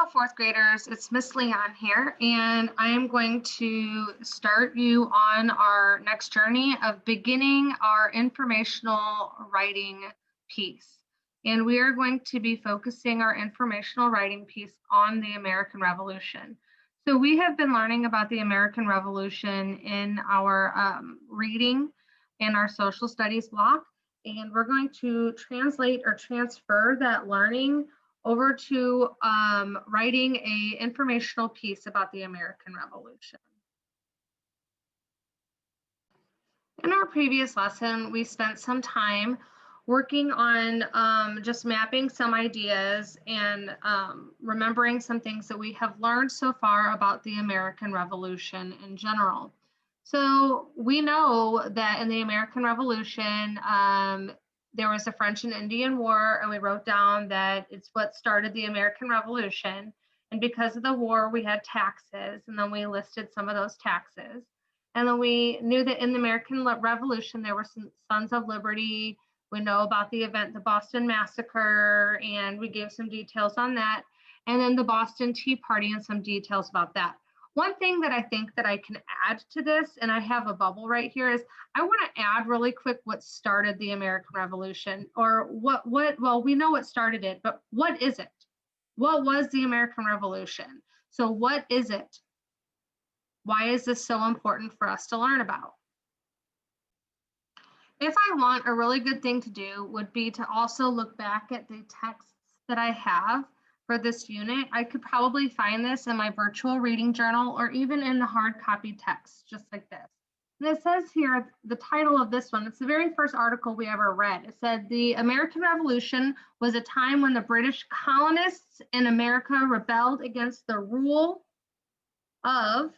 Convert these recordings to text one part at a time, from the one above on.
Hello, fourth graders. It's Miss Leon here, and I am going to start you on our next journey of beginning our informational writing piece. And we are going to be focusing our informational writing piece on the American Revolution. So we have been learning about the American Revolution in our reading and our social studies block, and we're going to translate or transfer that learning over to writing an informational piece about the American Revolution. In our previous lesson, we spent some time working on just mapping some ideas and remembering some things that we have learned so far about the American Revolution in general. So we know that in the American Revolution, there was the French and Indian War, and we wrote down that it's what started the American Revolution. And because of the war, we had taxes, and then we listed some of those taxes. And then we knew that in the American Revolution, there were some Sons of Liberty. We know about the event, the Boston Massacre, and we gave some details on that. And then the Boston Tea Party and some details about that. One thing that I think that I can add to this, and I have a bubble right here, is I want to add really quick what started the American Revolution, or well, we know what started it, but what is it? What was the American Revolution? So what is it? Why is this so important for us to learn about? If I want, a really good thing to do would be to also look back at the texts that I have for this unit. I could probably find this in my virtual reading journal or even in the hard copy text, just like this. And it says here, the title of this one, it's the very first article we ever read. It said, the American Revolution was a time when the British colonists in America rebelled against the rule of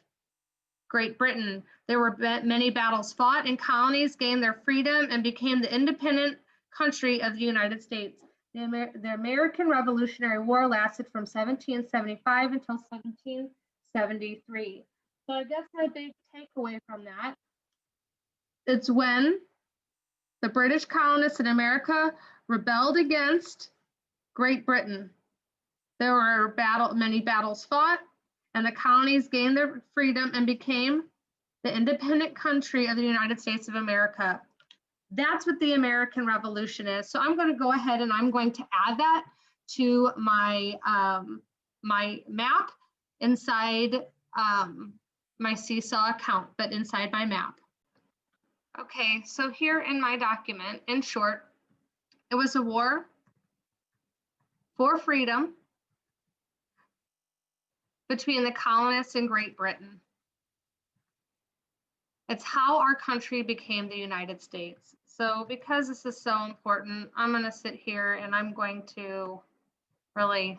Great Britain. There were many battles fought, and colonies gained their freedom and became the independent country of the United States. The American Revolutionary War lasted from 1775 until 1773. So I guess my big takeaway from that, it's when the British colonists in America rebelled against Great Britain. There were many battles fought, and the colonies gained their freedom and became the independent country of the United States of America. That's what the American Revolution is. So I'm going to go ahead and I'm going to add that to my my map inside my Seesaw account, but inside my map. Okay, so here in my document, in short, it was a war for freedom between the colonists and Great Britain. It's how our country became the United States. So because this is so important, I'm going to sit here and I'm going to really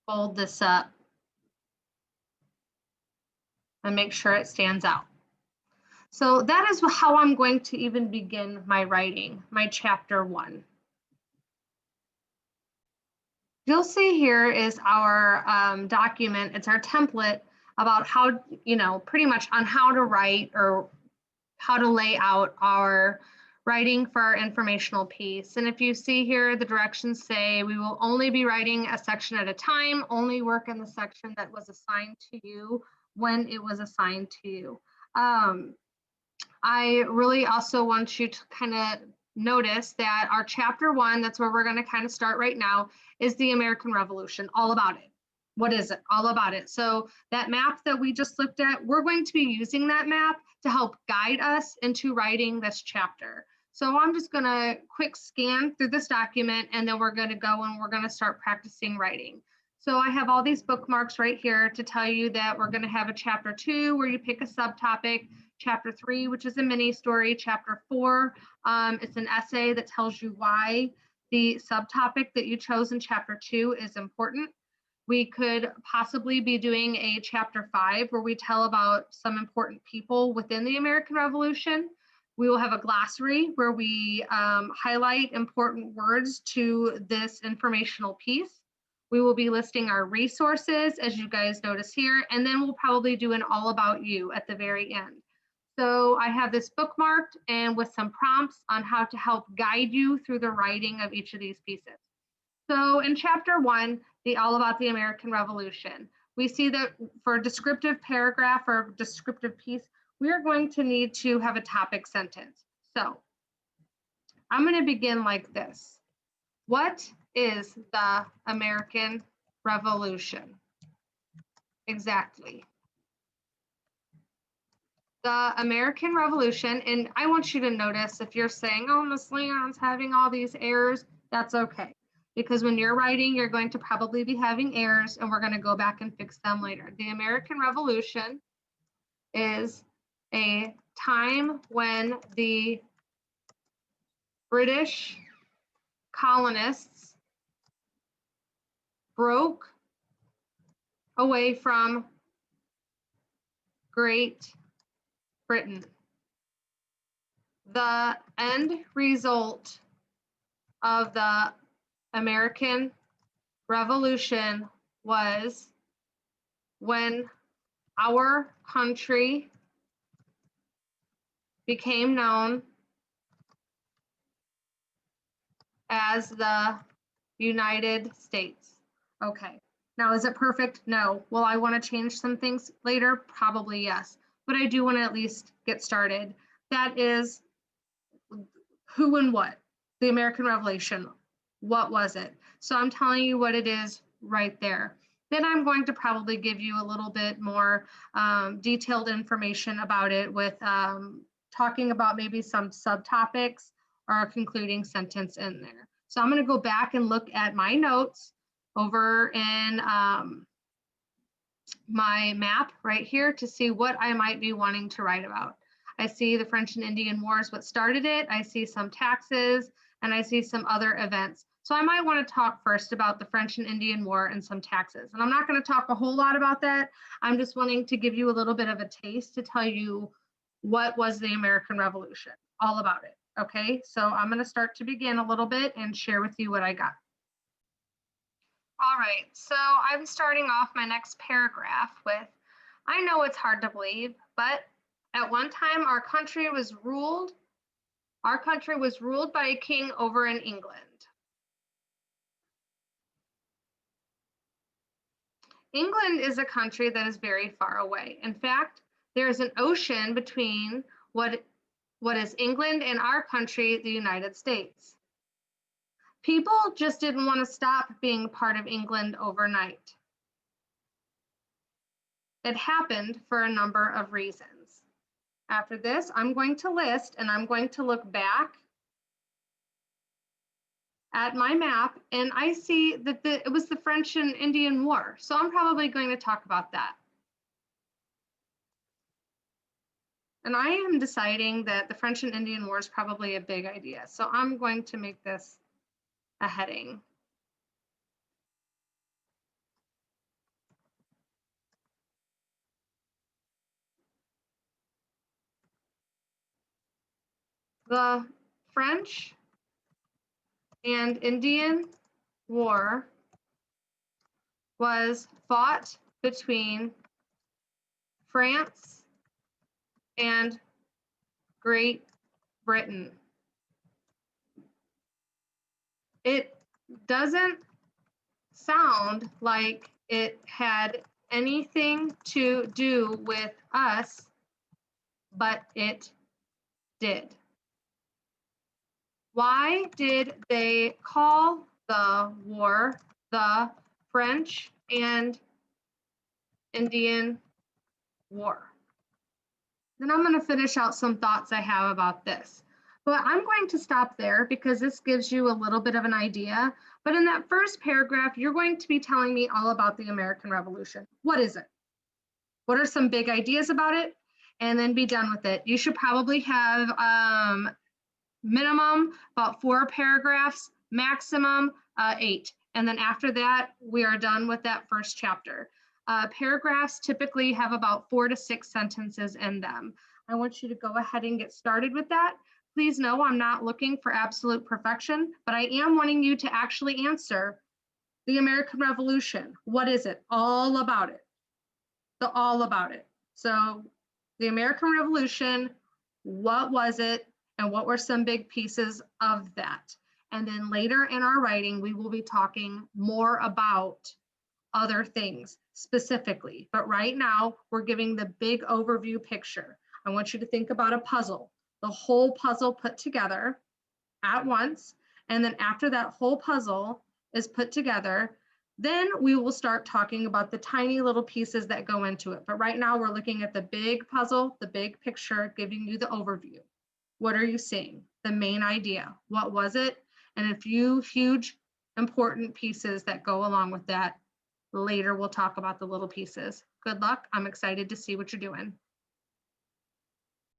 fold this up and make sure it stands out. So that is how I'm going to even begin my writing, my chapter 1. You'll see here is our document. It's our template about how, pretty much on how to write or how to lay out our writing for our informational piece. And if you see here, the directions say we will only be writing a section at a time, only work in the section that was assigned to you when it was assigned to you. I really also want you to kind of notice that our chapter 1, that's where we're going to kind of start right now, is the American Revolution, all about it. What is it? All about it. So that map that we just looked at, we're going to be using that map to help guide us into writing this chapter. So I'm just going to quick scan through this document, and then we're going to go and we're going to start practicing writing. So I have all these bookmarks right here to tell you that we're going to have a chapter 2 where you pick a subtopic, chapter 3, which is a mini story, chapter 4, it's an essay that tells you why the subtopic that you chose in chapter 2 is important. We could possibly be doing a chapter 5 where we tell about some important people within the American Revolution. We will have a glossary where we highlight important words to this informational piece. We will be listing our resources, as you guys notice here, and then we'll probably do an all about you at the very end. So I have this bookmarked and with some prompts on how to help guide you through the writing of each of these pieces. So in chapter 1, all about the American Revolution, we see that for a descriptive paragraph or descriptive piece, we are going to need to have a topic sentence. So I'm going to begin like this. What is the American Revolution? Exactly. The American Revolution, and I want you to notice if you're saying, oh, Miss Leon's having all these errors, that's okay. Because when you're writing, you're going to probably be having errors, and we're going to go back and fix them later. The American Revolution is a time when the British colonists broke away from Great Britain. The end result of the American Revolution was when our country became known as the United States. Okay, now is it perfect? No. Will I want to change some things later? Probably yes, but I do want to at least get started. That is who and what, the American Revolution. What was it? So I'm telling you what it is right there. Then I'm going to probably give you a little bit more detailed information about it with talking about maybe some subtopics or a concluding sentence in there. So I'm going to go back and look at my notes over in my map right here to see what I might be wanting to write about. I see the French and Indian Wars, what started it. I see some taxes, and I see some other events. So I might want to talk first about the French and Indian War and some taxes. And I'm not going to talk a whole lot about that. I'm just wanting to give you a little bit of a taste to tell you what was the American Revolution, all about it. Okay, so I'm going to start to begin a little bit and share with you what I got. All right, so I'm starting off my next paragraph with, I know it's hard to believe, but at one time our country was ruled by a king over in England. England is a country that is very far away. In fact, there is an ocean between what is England and our country, the United States. People just didn't want to stop being part of England overnight. It happened for a number of reasons. After this, I'm going to list and I'm going to look back at my map, and I see that it was the French and Indian War. So I'm probably going to talk about that. And I am deciding that the French and Indian War is probably a big idea. So I'm going to make this a heading. The French and Indian War was fought between France and Great Britain. It doesn't sound like it had anything to do with us, but it did. Why did they call the war the French and Indian War? Then I'm going to finish out some thoughts I have about this. But I'm going to stop there because this gives you a little bit of an idea. But in that first paragraph, you're going to be telling me all about the American Revolution. What is it? What are some big ideas about it? And then be done with it. You should probably have minimum about 4 paragraphs, maximum 8. And then after that, we are done with that first chapter. Paragraphs typically have about 4 to 6 sentences in them. I want you to go ahead and get started with that. Please know I'm not looking for absolute perfection, but I am wanting you to actually answer the American Revolution. What is it? All about it. The all about it. So the American Revolution, what was it? And what were some big pieces of that? And then later in our writing, we will be talking more about other things specifically. But right now, we're giving the big overview picture. I want you to think about a puzzle, the whole puzzle put together at once. And then after that whole puzzle is put together, then we will start talking about the tiny little pieces that go into it. But right now we're looking at the big puzzle, the big picture, giving you the overview. What are you seeing? The main idea. What was it? And a few huge important pieces that go along with that. Later we'll talk about the little pieces. Good luck. I'm excited to see what you're doing.